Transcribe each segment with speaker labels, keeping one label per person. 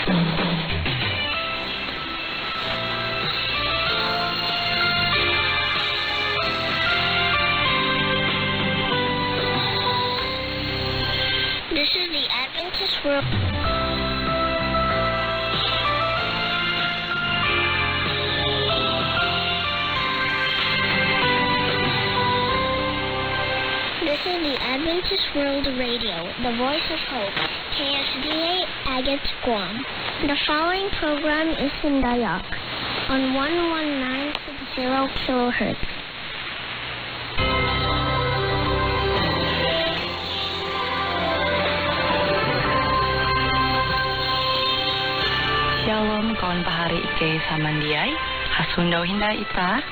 Speaker 1: This is the Adventist World. This is the Adventist World Radio, the voice of hope, KSDA Agate Guam. The following program is in Dayak on 11960 kilohertz.
Speaker 2: Shalom kawan pahari Ike Samandiai, Hasundau Hinda Ita,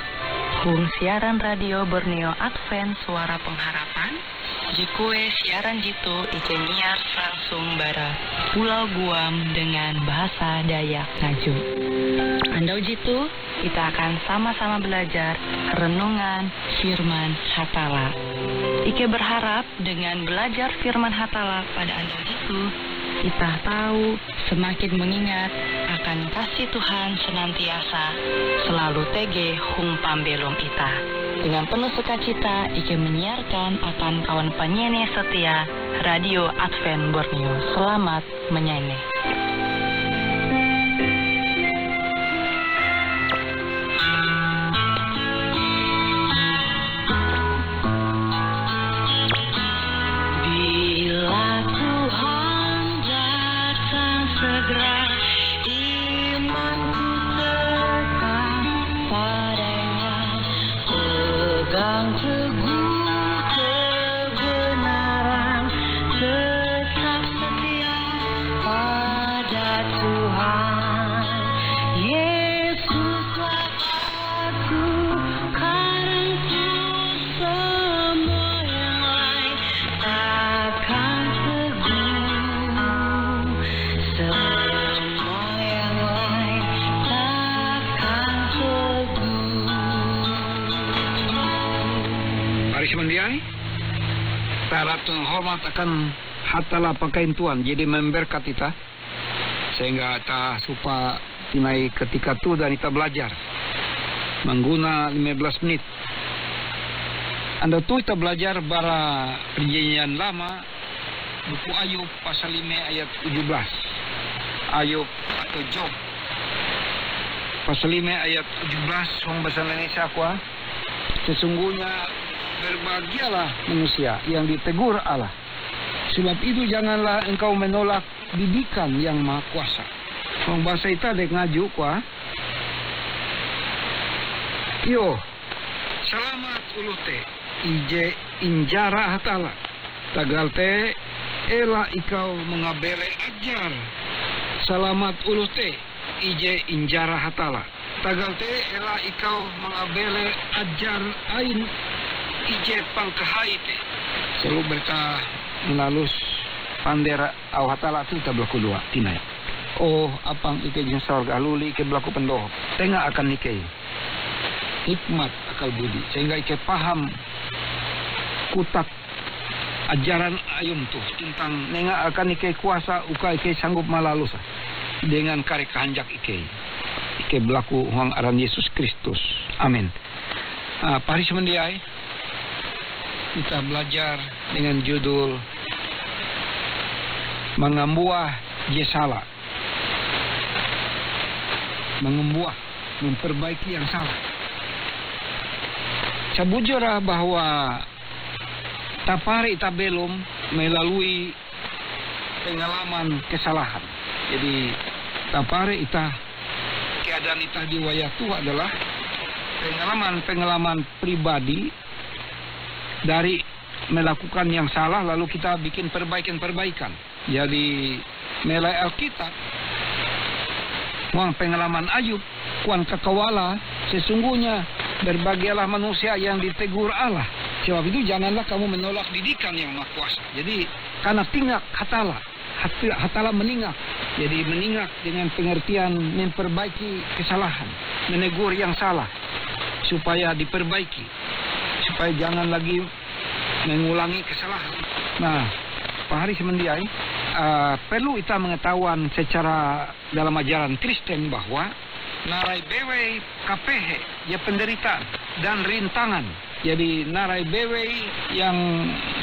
Speaker 2: Hung siaran radio Borneo Advent Suara Pengharapan, Jikue siaran jitu Ike nyiar langsung bara Pulau Guam dengan bahasa Dayak Ngaju. Andau jitu, kita akan sama-sama belajar renungan firman Hatala. Ike berharap dengan belajar firman Hatala pada andau jitu, kita tahu semakin mengingat akan kasih Tuhan senantiasa selalu tege hung pambelum ita. Dengan penuh sukacita, Ike menyiarkan akan kawan penyanyi setia Radio Advent Borneo. Selamat menyanyi.
Speaker 3: Tarat hormat akan hatala pakain Tuhan, jadi memberkat kita sehingga kita supa tinai ketika tu dan kita belajar mengguna 15 menit. Anda tu kita belajar bara perjanjian lama buku Ayub pasal 5 ayat 17. Ayub atau Job pasal 5 ayat 17 orang bahasa Indonesia kuah. Sesungguhnya berbahagialah manusia yang ditegur Allah. Sebab itu janganlah engkau menolak didikan yang maha kuasa. Orang bahasa itu ada ngaju kuah. Yo, selamat ulu te, ije injara hatala. Tagal te, ela ikau mengabele ajar. Selamat ulu te, ije injara hatala. Tagal te, ela ikau mengabele ajar ain. Ije pangkahaite selalu berita melalus pandera au hatala tu tabla kedua tinai. Oh apang ike jeung sorga luli ike belaku pendoh tengah akan ike hikmat akal budi sehingga ike paham kutak ajaran ayum tu tentang nenga akan ike kuasa uka ike sanggup malalus dengan karek kehanjak ike belaku huang aran Yesus Kristus. Amin. Paris mendiai kita belajar dengan judul mengembuah jesala, mengembuah, memperbaiki yang salah. Sabujurah bahwa tapari tabelum melalui pengalaman kesalahan. Jadi tapari ita keadaan ita di wayatu adalah pengalaman pribadi dari melakukan yang salah lalu kita bikin perbaikan. Jadi nilai Alkitab uang pengalaman Ayub kuan kakawala sesungguhnya berbahagialah manusia yang ditegur Allah. Sebab itu janganlah kamu menolak didikan yang maha kuasa. Jadi karena tingak hatala meningak. Jadi meningak dengan pengertian memperbaiki kesalahan, menegur yang salah supaya diperbaiki. Supaya jangan lagi mengulangi kesalahan. Nah, Pak Hari Semendiai, perlu kita mengetahuan secara dalam ajaran Kristen bahwa narai bewe kapehe ya penderitaan dan rintangan. Jadi narai bewe yang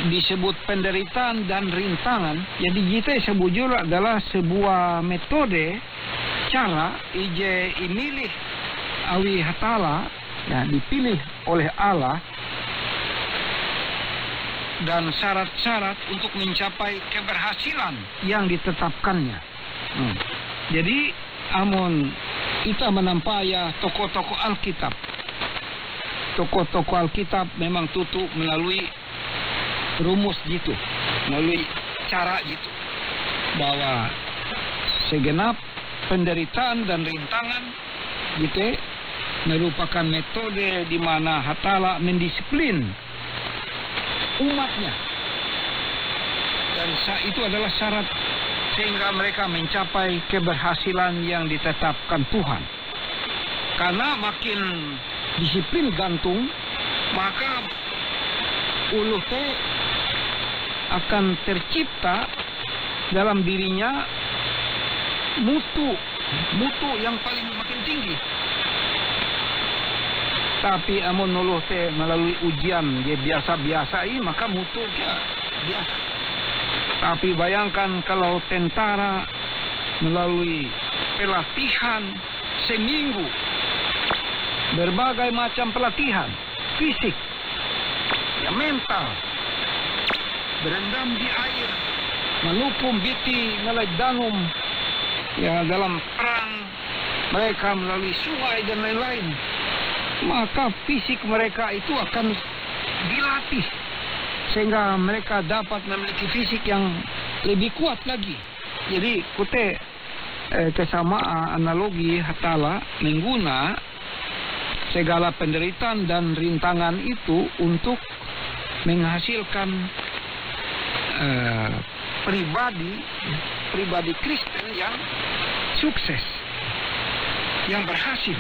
Speaker 3: disebut penderitaan dan rintangan, jadi kita sebujur adalah sebuah metode cara ije imilih awi hatala ya dipilih oleh Allah dan syarat-syarat untuk mencapai keberhasilan yang ditetapkannya. Jadi amun kita menampaya tokoh-tokoh Alkitab. Tokoh-tokoh Alkitab memang tutup melalui rumus gitu, melalui cara gitu, bahwa segenap penderitaan dan rintangan gitu merupakan metode di mana hatala mendisiplin umatnya, dan itu adalah syarat sehingga mereka mencapai keberhasilan yang ditetapkan Tuhan. Karena makin disiplin gantung, maka uluh teh akan tercipta dalam dirinya mutu yang paling makin tinggi. Tapi amun nuluh teh melalui ujian dia biasa-biasa maka mutu dia biasa. Tapi bayangkan kalau tentara melalui pelatihan seminggu, berbagai macam pelatihan fisik, ya mental, berendam di air, menukum biti ngalai danum, ya dalam perang mereka melalui sungai dan lain-lain, maka fisik mereka itu akan dilatih sehingga mereka dapat memiliki fisik yang lebih kuat lagi. Jadi kute kesamaan analogi hatala mengguna segala penderitaan dan rintangan itu untuk menghasilkan pribadi Kristen yang sukses, yang berhasil.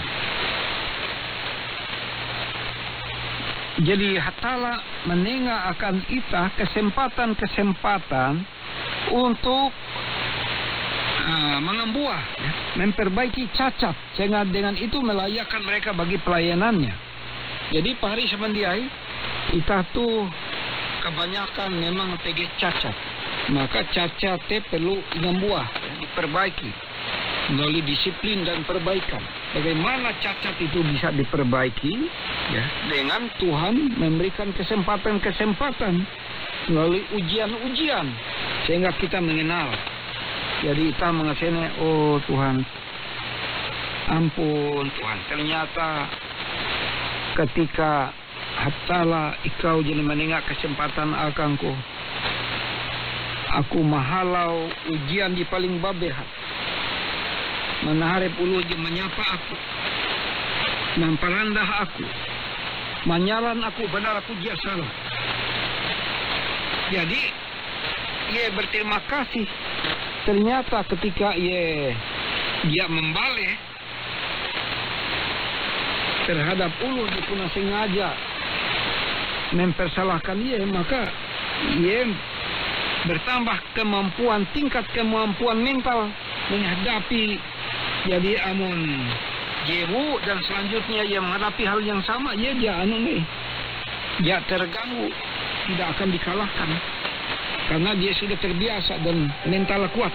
Speaker 3: Jadi hatala menengah akan kita kesempatan-kesempatan untuk mengembuah, ya, memperbaiki cacat, sehingga dengan itu melayakkan mereka bagi pelayanannya. Jadi pahari semendiai kita tuh kebanyakan memang tege cacat, maka cacat perlu mengembuah, ya, diperbaiki melalui disiplin dan perbaikan. Bagaimana cacat itu bisa diperbaiki? Ya, dengan Tuhan memberikan kesempatan-kesempatan melalui ujian-ujian sehingga kita mengenal. Jadi kita mengasihnya, oh Tuhan, ampun Tuhan, ternyata ketika hatala ikau jadi menengak kesempatan akangku, aku mahalau ujian di paling babehat, menaharap ulu menyapa aku, memperandah aku, menyalan aku benar aku dia salah. Jadi ia berterima kasih. Ternyata ketika dia membalik terhadap ulu dia pun sengaja mempersalahkan ia, maka ia bertambah tingkat kemampuan mental menghadapi. Jadi amun jewu dan selanjutnya ia menghadapi hal yang sama, dia terganggu, tidak akan dikalahkan karena dia sudah terbiasa dan mental kuat.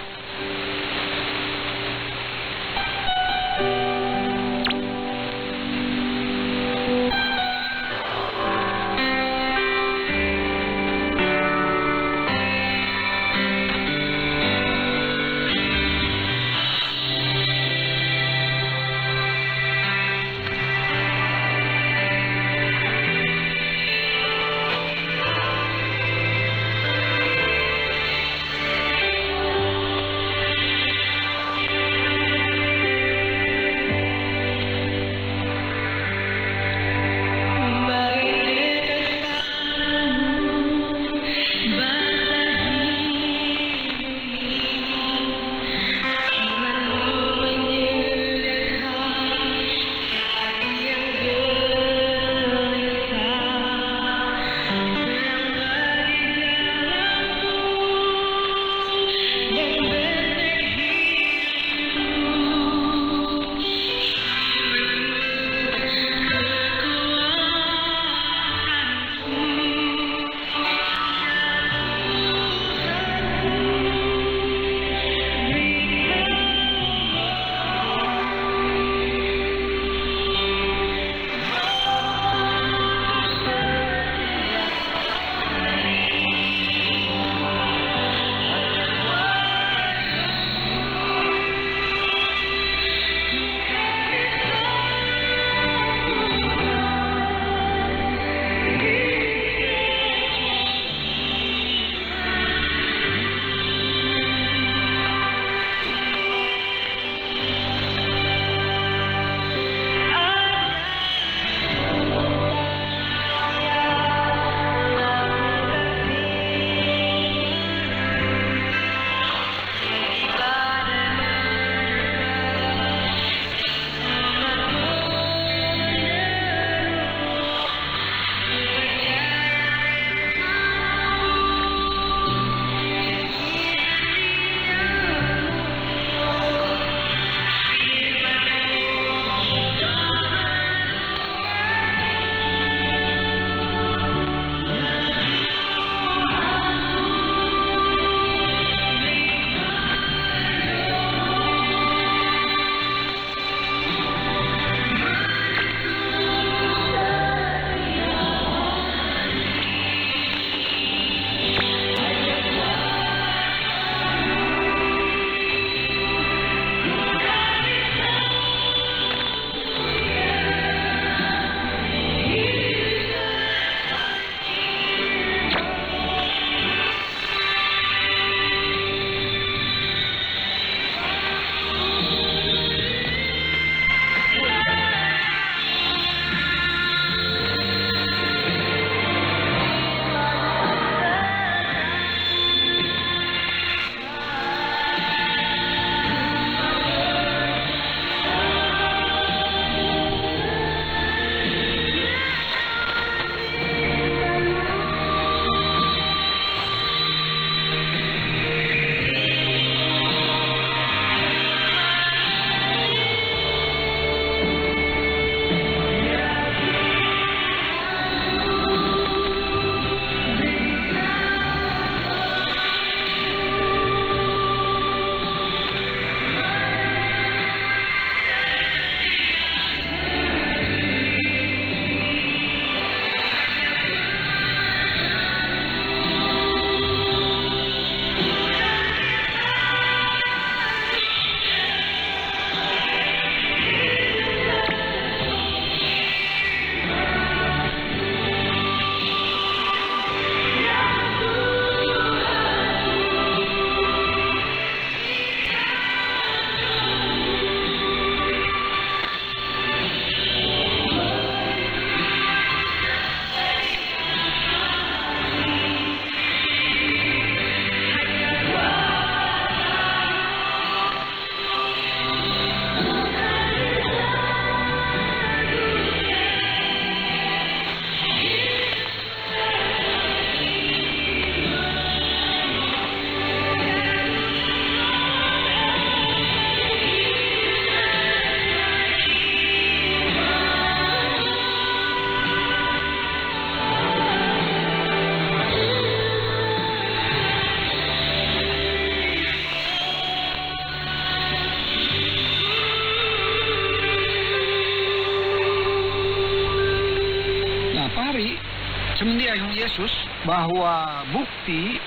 Speaker 3: semendia yung Yesus bahwa bukti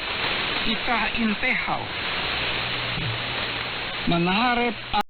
Speaker 3: itah intehau. Manaharep